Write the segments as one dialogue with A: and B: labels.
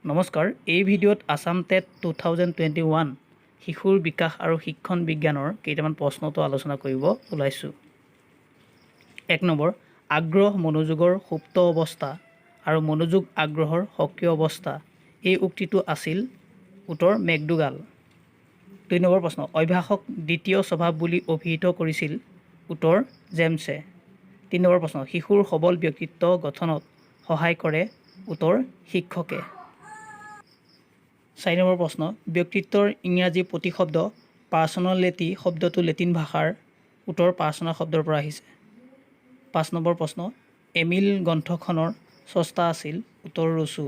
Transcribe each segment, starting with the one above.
A: নমস্কাৰ, এই ভিডিঅ'ত আসাম টেট 2021 শিশুৰ বিকাশ আৰু শিক্ষণ বিজ্ঞানৰ কেইটামান প্ৰশ্নটো আলোচনা কৰিব ওলাইছোঁ। 1 নম্বৰ, আগ্ৰহ মনোযোগৰ সুপ্ত অৱস্থা আৰু মনোযোগ আগ্ৰহৰ সক্ৰিয় অৱস্থা। এই উক্তিটো আছিল উত্তৰ মেকডুগাল। 2 নম্বৰ প্ৰশ্ন, অভ্যাসক দ্বিতীয় স্বভাৱ বুলি অভিহিত কৰিছিল উত্তৰ জেমছে। 3 নম্বৰ প্ৰশ্ন, শিশুৰ সবল ব্যক্তিত্ব গঠনত সহায় কৰে উত্তৰ শিক্ষকে। 4 নম্বৰ প্ৰশ্ন, ব্যক্তিত্বৰ ইংৰাজী প্ৰতিশব্দ পাৰ্চনেলিটি শব্দটো লেটিন ভাষাৰ উত্তৰ পাৰ্চনা শব্দৰ পৰা আহিছে। 5 নম্বৰ প্ৰশ্ন, এমিল গ্ৰন্থখনৰ স্ৰষ্টা আছিল উত্তৰ ৰুছো।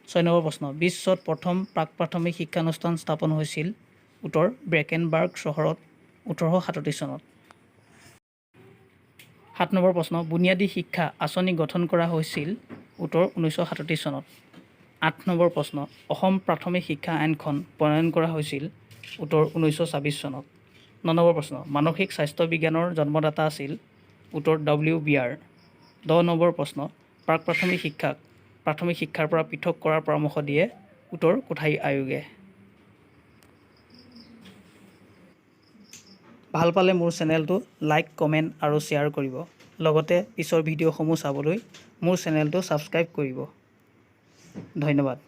A: 6 নম্বৰ প্ৰশ্ন, বিশ্বত প্ৰথম প্ৰাক প্ৰাথমিক শিক্ষানুষ্ঠান স্থাপন হৈছিল উত্তৰ ব্ৰেকেনবাৰ্গ চহৰত 1837 চনত। 7 নম্বৰ প্ৰশ্ন, বুনিয়াদী শিক্ষা আঁচনি গঠন কৰা হৈছিল উত্তৰ 1937 চনত। 8 নম্বৰ প্ৰশ্ন, অসম প্ৰাথমিক শিক্ষা আইনখন প্ৰণয়ন কৰা হৈছিল উত্তৰ 1926 চনত। 9 নম্বৰ প্ৰশ্ন, মানসিক স্বাস্থ্য বিজ্ঞানৰ জন্মদাতা আছিল উত্তৰ WBR। 10 নম্বৰ প্ৰশ্ন, প্ৰাক প্ৰাথমিক শিক্ষাক প্ৰাথমিক শিক্ষাৰ পৰা পৃথক কৰাৰ পৰামৰ্শ দিয়ে উত্তৰ কোঠাৰী আয়োগে। ভাল পালে মোৰ চেনেলটো লাইক, কমেণ্ট আৰু শ্বেয়াৰ কৰিব। লগতে পিছৰ ভিডিঅ'সমূহ চাবলৈ মোৰ চেনেলটো ছাবস্ক্ৰাইব কৰিব। ধন্যবাদ।